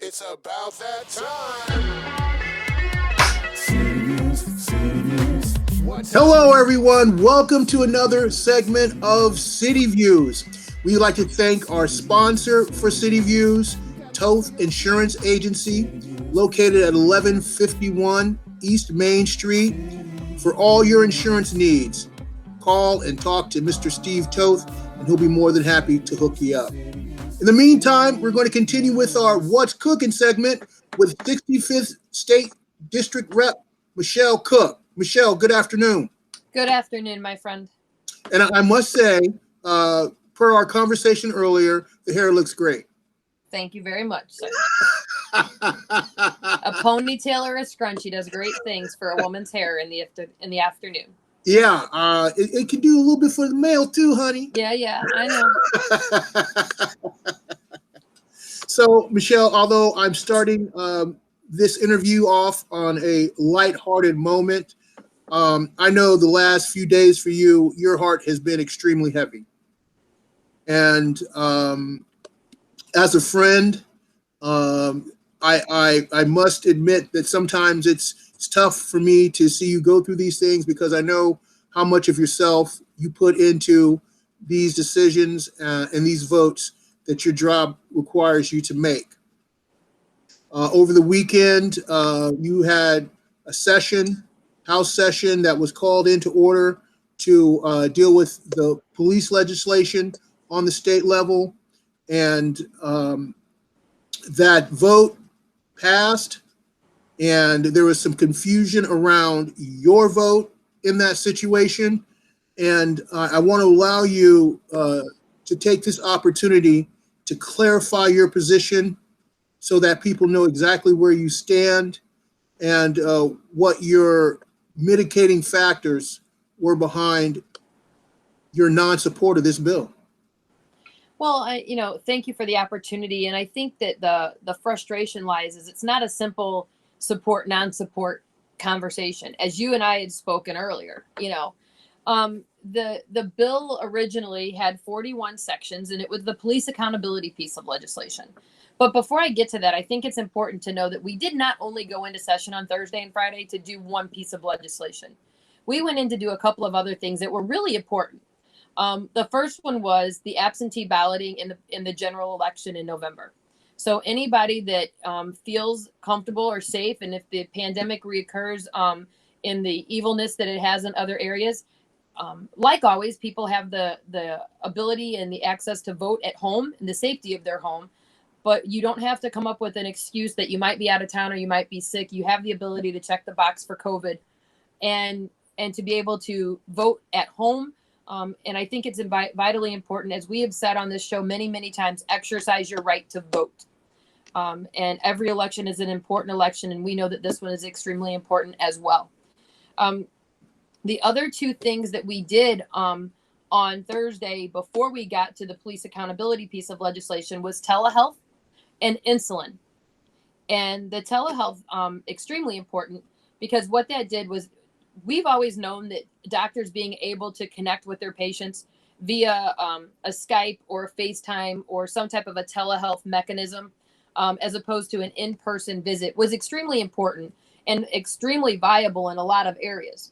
It's about that time. Hello, everyone. Welcome to another segment of City Views. We'd like to thank our sponsor for City Views, Toth Insurance Agency, located at 1151 East Main Street. For all your insurance needs, call and talk to Mr. Steve Toth, and he'll be more than happy to hook you up. In the meantime, we're going to continue with our What's Cookin' segment with 65th State District Rep Michelle Cook. Michelle, good afternoon. Good afternoon, my friend. And I must say, per our conversation earlier, the hair looks great. Thank you very much, sir. A ponytail or a scrunchie does great things for a woman's hair in the afternoon. Yeah, it can do a little bit for the male too, honey. Yeah, I know. So, Michelle, although I'm starting this interview off on a lighthearted moment, I know the last few days for you, your heart has been extremely heavy. And as a friend, I must admit that sometimes it's tough for me to see you go through these things because I know how much of yourself you put into these decisions and these votes that your job requires you to make. Over the weekend, you had a House session that was called into order to deal with the police legislation on the state level, and that vote passed, and there was some confusion around your vote in that situation. And I want to allow you to take this opportunity to clarify your position so that people know exactly where you stand and what your mitigating factors were behind your non-support of this bill. Well, thank you for the opportunity. And I think that the frustration lies is it's not a simple support, non-support conversation. As you and I had spoken earlier, the bill originally had 41 sections, and it was the police accountability piece of legislation. But before I get to that, I think it's important to know that we did not only go into session on Thursday and Friday to do one piece of legislation. We went in to do a couple of other things that were really important. The first one was the absentee balloting in the general election in November. So anybody that feels comfortable or safe, and if the pandemic reoccurs in the evilness that it has in other areas, like always, people have the ability and the access to vote at home in the safety of their home. But you don't have to come up with an excuse that you might be out of town or you might be sick. You have the ability to check the box for COVID and to be able to vote at home. And I think it's vitally important, as we have said on this show many, many times, exercise your right to vote. And every election is an important election, and we know that this one is extremely important as well. The other two things that we did on Thursday before we got to the police accountability piece of legislation was telehealth and insulin. And the telehealth, extremely important, because what that did was, we've always known that doctors being able to connect with their patients via a Skype or a FaceTime or some type of a telehealth mechanism, as opposed to an in-person visit, was extremely important and extremely viable in a lot of areas,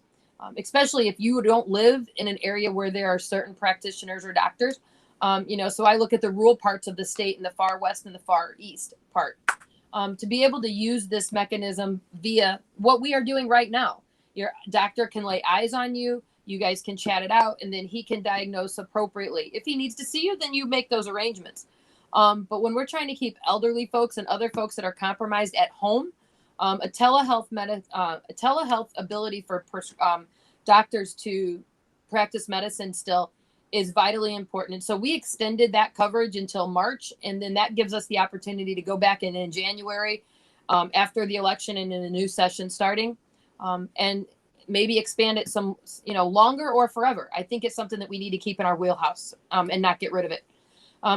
especially if you don't live in an area where there are certain practitioners or doctors. So I look at the rural parts of the state and the far west and the far east part, to be able to use this mechanism via what we are doing right now. Your doctor can lay eyes on you. You guys can chat it out, and then he can diagnose appropriately. If he needs to see you, then you make those arrangements. But when we're trying to keep elderly folks and other folks that are compromised at home, a telehealth ability for doctors to practice medicine still is vitally important. And so we extended that coverage until March, and then that gives us the opportunity to go back in January, after the election and in the new session starting, and maybe expand it some, longer or forever. I think it's something that we need to keep in our wheelhouse, and not get rid of it.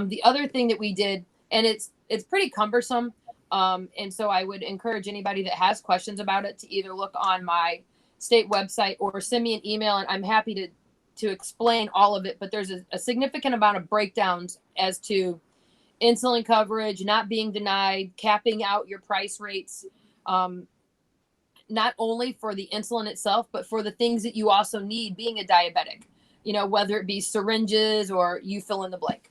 The other thing that we did, and it's pretty cumbersome, and so I would encourage anybody that has questions about it to either look on my state website or send me an email, and I'm happy to explain all of it. But there's a significant amount of breakdowns as to insulin coverage, not being denied, capping out your price rates, not only for the insulin itself, but for the things that you also need being a diabetic, whether it be syringes or you fill in the blank.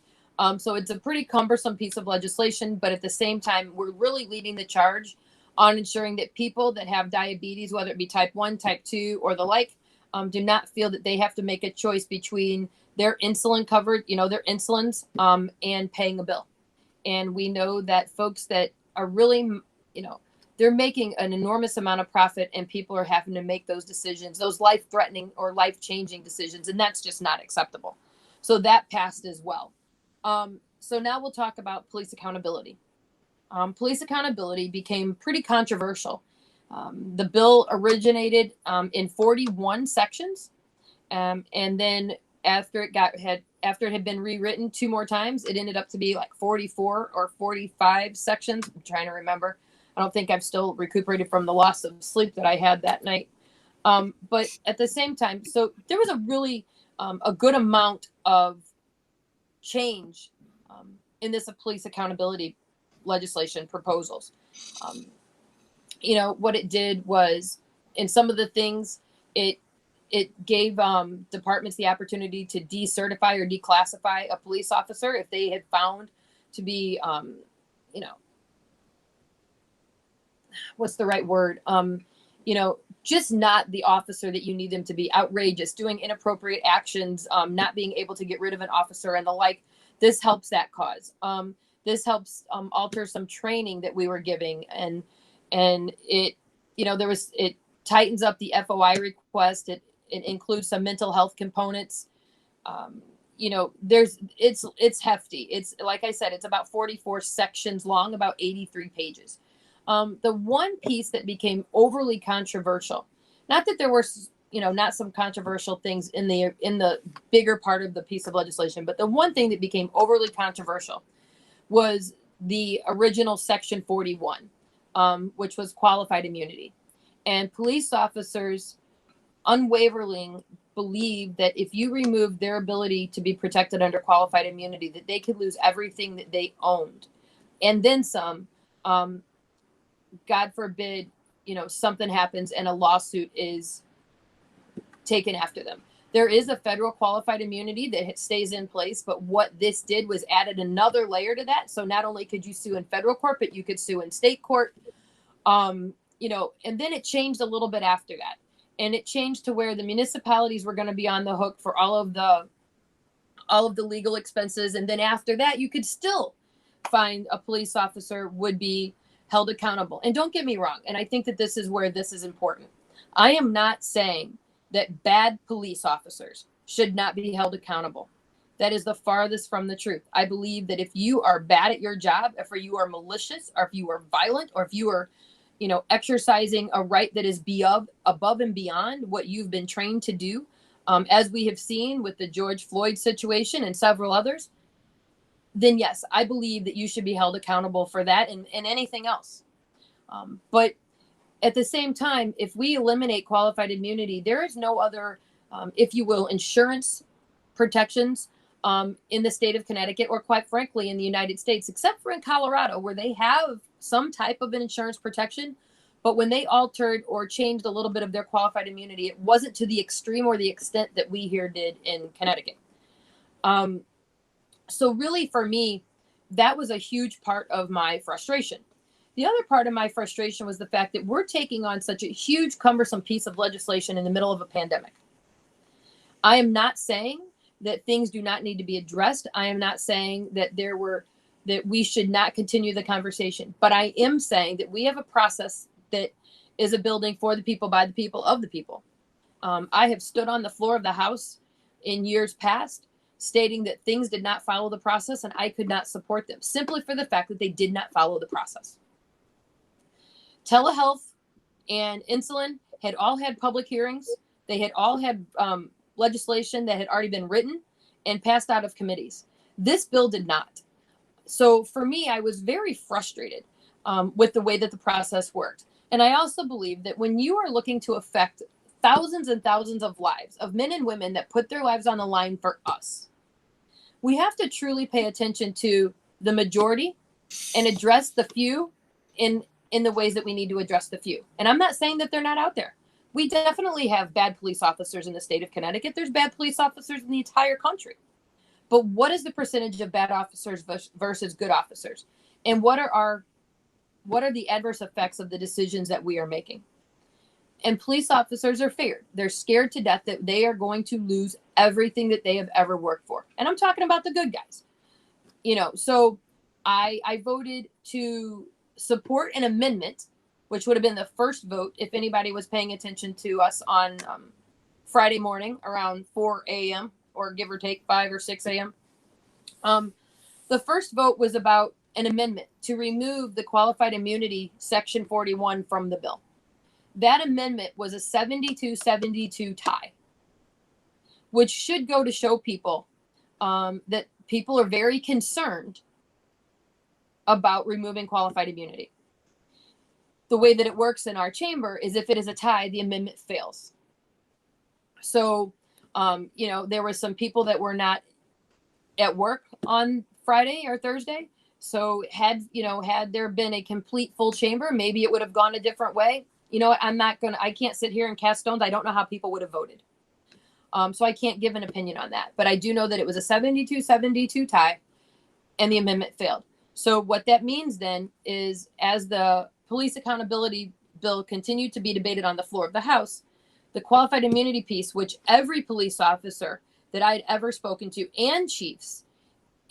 So it's a pretty cumbersome piece of legislation, but at the same time, we're really leading the charge on ensuring that people that have diabetes, whether it be type 1, type 2, or the like, do not feel that they have to make a choice between their insulin covered, their insulins, and paying a bill. And we know that folks that are really, they're making an enormous amount of profit, and people are having to make those decisions, those life-threatening or life-changing decisions, and that's just not acceptable. So that passed as well. So now we'll talk about police accountability. Police accountability became pretty controversial. The bill originated in 41 sections, and then after it had been rewritten 2 more times, it ended up to be like 44 or 45 sections. I'm trying to remember. I don't think I've still recuperated from the loss of sleep that I had that night. But at the same time, so there was a really a good amount of change in this police accountability legislation proposals. What it did was, in some of the things, it gave departments the opportunity to decertify or declassify a police officer if they had found to be, what's the right word? Just not the officer that you need them to be, outrageous, doing inappropriate actions, not being able to get rid of an officer and the like. This helps that cause. This helps alter some training that we were giving, and it, it tightens up the FOI request. It includes some mental health components. It's hefty. It's, like I said, it's about 44 sections long, about 83 pages. The one piece that became overly controversial, not that there were, not some controversial things in the bigger part of the piece of legislation, but the one thing that became overly controversial was the original Section 41, which was qualified immunity. And police officers unwaveringly believe that if you remove their ability to be protected under qualified immunity, that they could lose everything that they owned. And then some, God forbid, something happens and a lawsuit is taken after them. There is a federal qualified immunity that stays in place, but what this did was added another layer to that. So not only could you sue in federal court, but you could sue in state court. And then it changed a little bit after that. And it changed to where the municipalities were going to be on the hook for all of the legal expenses. And then after that, you could still find a police officer would be held accountable. And don't get me wrong. And I think that this is where this is important. I am not saying that bad police officers should not be held accountable. That is the farthest from the truth. I believe that if you are bad at your job, if you are malicious, or if you are violent, or if you are, exercising a right that is above and beyond what you've been trained to do, as we have seen with the George Floyd situation and several others, then yes, I believe that you should be held accountable for that and anything else. But at the same time, if we eliminate qualified immunity, there is no other, if you will, insurance protections in the state of Connecticut, or quite frankly, in the United States, except for in Colorado, where they have some type of an insurance protection. But when they altered or changed a little bit of their qualified immunity, it wasn't to the extreme or the extent that we here did in Connecticut. So really, for me, that was a huge part of my frustration. The other part of my frustration was the fact that we're taking on such a huge, cumbersome piece of legislation in the middle of a pandemic. I am not saying that things do not need to be addressed. I am not saying that we should not continue the conversation. But I am saying that we have a process that is a building for the people, by the people, of the people. I have stood on the floor of the House in years past stating that things did not follow the process, and I could not support them simply for the fact that they did not follow the process. Telehealth and insulin had all had public hearings. They had all had legislation that had already been written and passed out of committees. This bill did not. So for me, I was very frustrated with the way that the process worked. And I also believe that when you are looking to affect thousands and thousands of lives of men and women that put their lives on the line for us, we have to truly pay attention to the majority and address the few in the ways that we need to address the few. And I'm not saying that they're not out there. We definitely have bad police officers in the state of Connecticut. There's bad police officers in the entire country. But what is the percentage of bad officers versus good officers? And what are the adverse effects of the decisions that we are making? And police officers are feared. They're scared to death that they are going to lose everything that they have ever worked for. And I'm talking about the good guys. So I voted to support an amendment, which would have been the first vote if anybody was paying attention to us on Friday morning around 4 a.m. or give or take 5 or 6 a.m. The first vote was about an amendment to remove the qualified immunity section 41 from the bill. That amendment was a 72-72 tie, which should go to show people that people are very concerned about removing qualified immunity. The way that it works in our chamber is if it is a tie, the amendment fails. So, there were some people that were not at work on Friday or Thursday. So had there been a complete full chamber, maybe it would have gone a different way. I can't sit here and cast stones. I don't know how people would have voted. So I can't give an opinion on that. But I do know that it was a 72-72 tie and the amendment failed. So what that means then is as the police accountability bill continued to be debated on the floor of the House, the qualified immunity piece, which every police officer that I'd ever spoken to and chiefs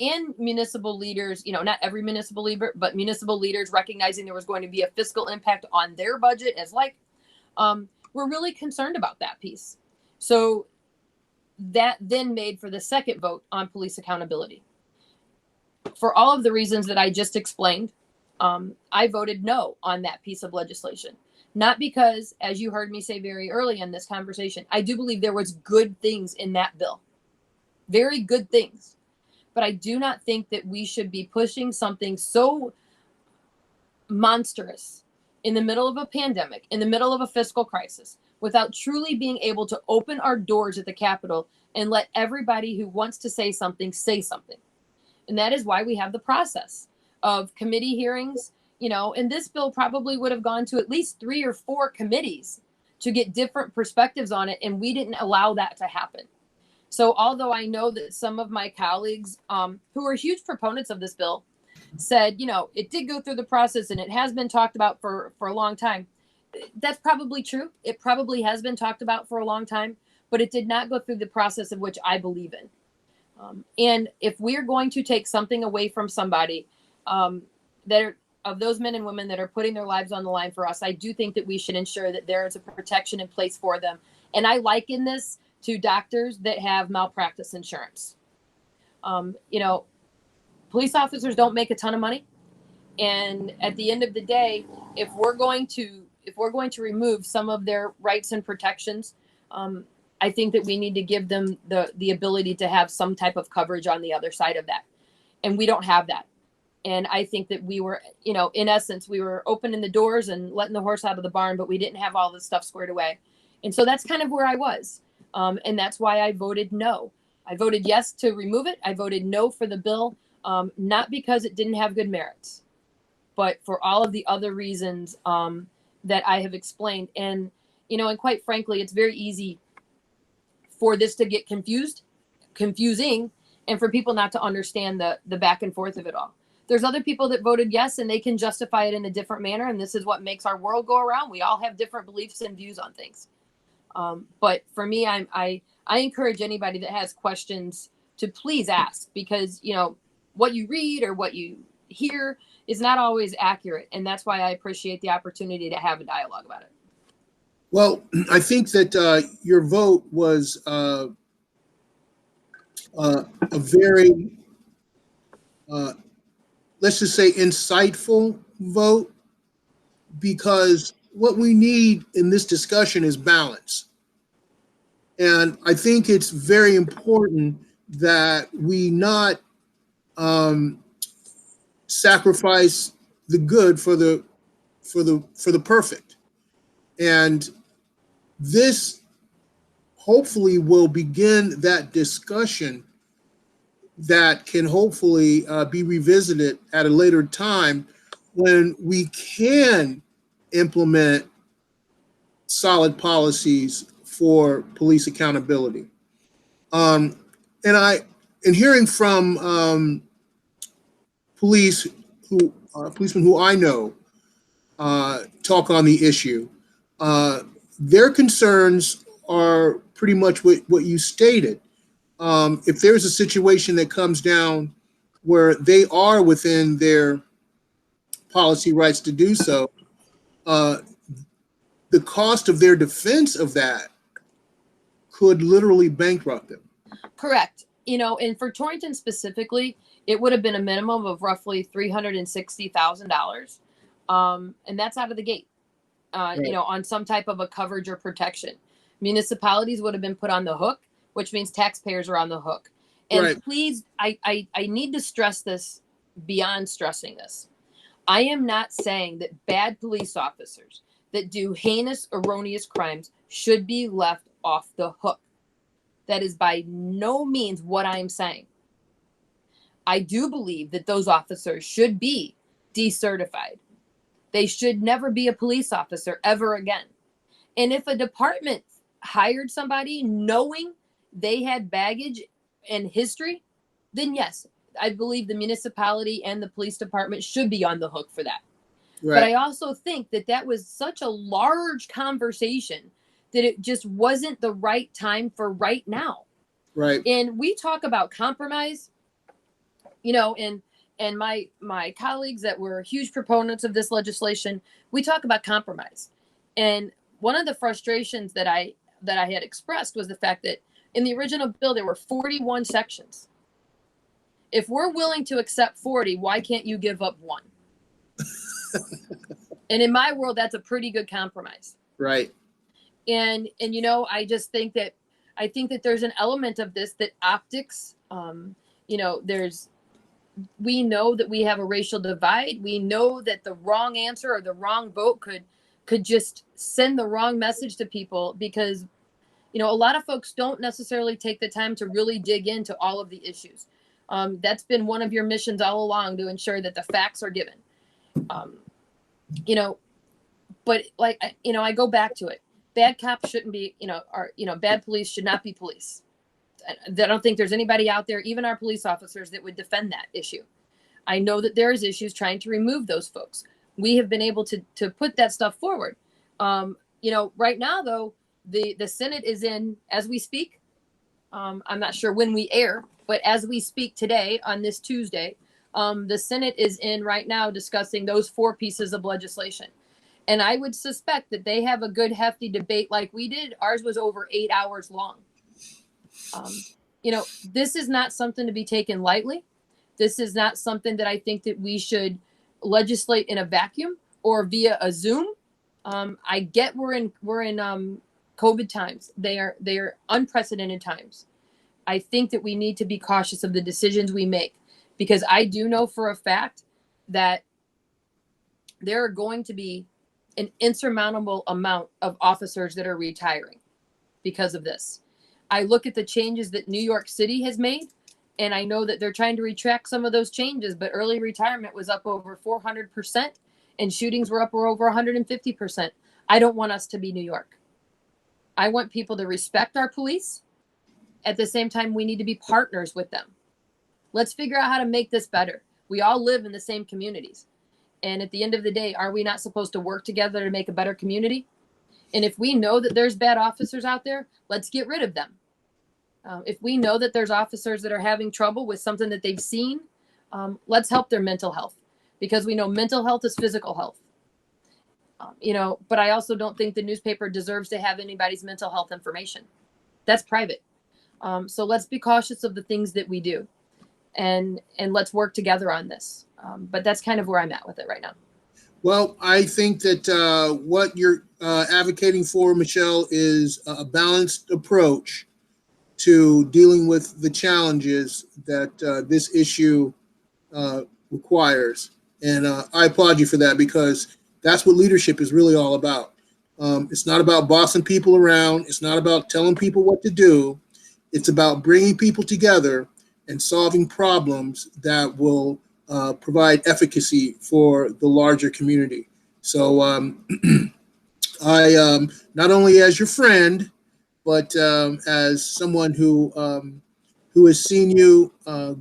and municipal leaders, not every municipal leader, but municipal leaders recognizing there was going to be a fiscal impact on their budget we're really concerned about that piece. So that then made for the second vote on police accountability. For all of the reasons that I just explained, I voted no on that piece of legislation. Not because, as you heard me say very early in this conversation, I do believe there was good things in that bill. Very good things. But I do not think that we should be pushing something so monstrous in the middle of a pandemic, in the middle of a fiscal crisis, without truly being able to open our doors at the Capitol and let everybody who wants to say something. And that is why we have the process of committee hearings, and this bill probably would have gone to at least 3 or 4 committees to get different perspectives on it. And we didn't allow that to happen. So although I know that some of my colleagues who are huge proponents of this bill said, it did go through the process and it has been talked about for a long time. That's probably true. It probably has been talked about for a long time, but it did not go through the process of which I believe in. And if we're going to take something away from somebody of those men and women that are putting their lives on the line for us, I do think that we should ensure that there is a protection in place for them. And I liken this to doctors that have malpractice insurance. Police officers don't make a ton of money. And at the end of the day, if we're going to remove some of their rights and protections, I think that we need to give them the ability to have some type of coverage on the other side of that. And we don't have that. And I think that we were, in essence, we were opening the doors and letting the horse out of the barn, but we didn't have all this stuff squared away. And so that's kind of where I was. And that's why I voted no. I voted yes to remove it. I voted no for the bill, not because it didn't have good merits, but for all of the other reasons that I have explained. And, and quite frankly, it's very easy for this to get confusing, and for people not to understand the back and forth of it all. There's other people that voted yes, and they can justify it in a different manner. And this is what makes our world go around. We all have different beliefs and views on things. But for me, I encourage anybody that has questions to please ask, because, what you read or what you hear is not always accurate. And that's why I appreciate the opportunity to have a dialogue about it. Well, I think that your vote was a very, let's just say, insightful vote, because what we need in this discussion is balance. And I think it's very important that we not sacrifice the good for the perfect. And this hopefully will begin that discussion that can hopefully be revisited at a later time when we can implement solid policies for police accountability. And hearing from policemen who I know talk on the issue, their concerns are pretty much what you stated. If there's a situation that comes down where they are within their policy rights to do so, the cost of their defense of that could literally bankrupt them. Correct. And for Torrington specifically, it would have been a minimum of roughly $360,000. And that's out of the gate, Right. On some type of a coverage or protection. Municipalities would have been put on the hook, which means taxpayers are on the hook. And Right. please, I need to stress this beyond stressing this. I am not saying that bad police officers that do heinous, erroneous crimes should be left off the hook. That is by no means what I'm saying. I do believe that those officers should be decertified. They should never be a police officer ever again. And if a department hired somebody knowing they had baggage and history, then yes, I believe the municipality and the police department should be on the hook for that. Right. But I also think that was such a large conversation that it just wasn't the right time for right now. Right. And we talk about compromise, and my colleagues that were huge proponents of this legislation, we talk about compromise. And one of the frustrations that I had expressed was the fact that in the original bill, there were 41 sections. If we're willing to accept 40, why can't you give up one? And in my world, that's a pretty good compromise. Right. And I just think that there's an element of this that optics, we know that we have a racial divide. We know that the wrong answer or the wrong vote could just send the wrong message to people because, a lot of folks don't necessarily take the time to really dig into all of the issues. That's been one of your missions all along, to ensure that the facts are given. But I go back to it. Bad cops shouldn't be, bad police should not be police. I don't think there's anybody out there, even our police officers, that would defend that issue. I know that there is issues trying to remove those folks. We have been able to put that stuff forward. Right now, though, the Senate is in, as we speak. I'm not sure when we air, but as we speak today on this Tuesday, the Senate is in right now discussing those 4 pieces of legislation. And I would suspect that they have a good hefty debate like we did. Ours was over 8 hours long. This is not something to be taken lightly. This is not something that I think that we should legislate in a vacuum or via a Zoom. I get we're in COVID times. They are unprecedented times. I think that we need to be cautious of the decisions we make, because I do know for a fact that there are going to be an insurmountable amount of officers that are retiring because of this. I look at the changes that New York City has made, and I know that they're trying to retract some of those changes, but early retirement was up over 400% and shootings were up over 150%. I don't want us to be New York. I want people to respect our police. At the same time, we need to be partners with them. Let's figure out how to make this better. We all live in the same communities. And at the end of the day, are we not supposed to work together to make a better community? And if we know that there's bad officers out there, let's get rid of them. If we know that there's officers that are having trouble with something that they've seen, let's help their mental health, because we know mental health is physical health. But I also don't think the newspaper deserves to have anybody's mental health information. That's private. So let's be cautious of the things that we do, and let's work together on this. But that's kind of where I'm at with it right now. Well, I think that what you're advocating for, Michelle, is a balanced approach to dealing with the challenges that this issue requires. And I applaud you for that, because that's what leadership is really all about. It's not about bossing people around. It's not about telling people what to do. It's about bringing people together and solving problems that will provide efficacy for the larger community. So I, not only as your friend, but as someone who has seen you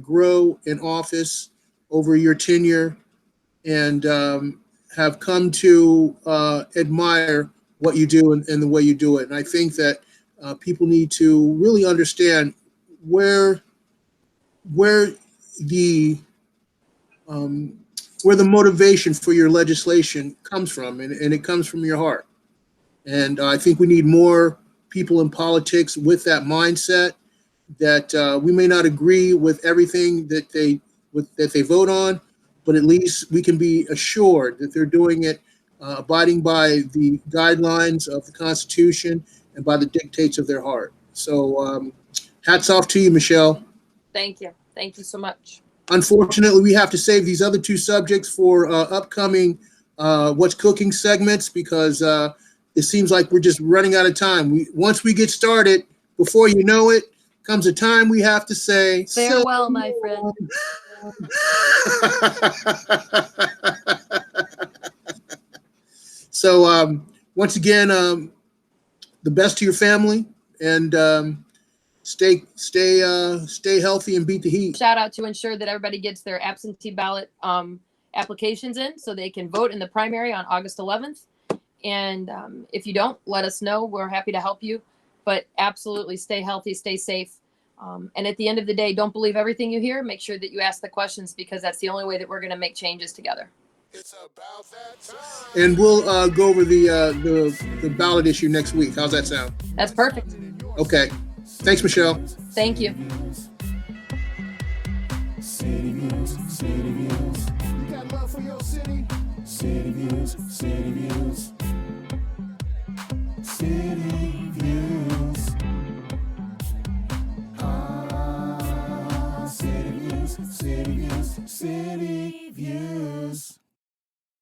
grow in office over your tenure and have come to admire what you do and the way you do it. And I think that people need to really understand where the where the motivation for your legislation comes from, and it comes from your heart. And I think we need more people in politics with that mindset, that we may not agree with everything that they vote on, but at least we can be assured that they're doing it abiding by the guidelines of the Constitution and by the dictates of their heart. So hats off to you, Michelle. Thank you. Thank you so much. Unfortunately, we have to save these other two subjects for upcoming What's Cooking segments, because it seems like we're just running out of time. Once we get started, before you know it, comes a time we have to say farewell, my friend. So once again, the best to your family, and stay healthy and beat the heat. Shout out to ensure that everybody gets their absentee ballot applications in so they can vote in the primary on August 11th. And if you don't, let us know. We're happy to help you. But absolutely stay healthy, stay safe. And at the end of the day, don't believe everything you hear. Make sure that you ask the questions, because that's the only way that we're going to make changes together. It's about that time. And we'll go over the ballot issue next week. How's that sound? That's perfect. Okay. Thanks, Michelle. Thank you. City Views, City Views. You got love for your city? City Views, City Views. City Views. City Views, City Views, City Views.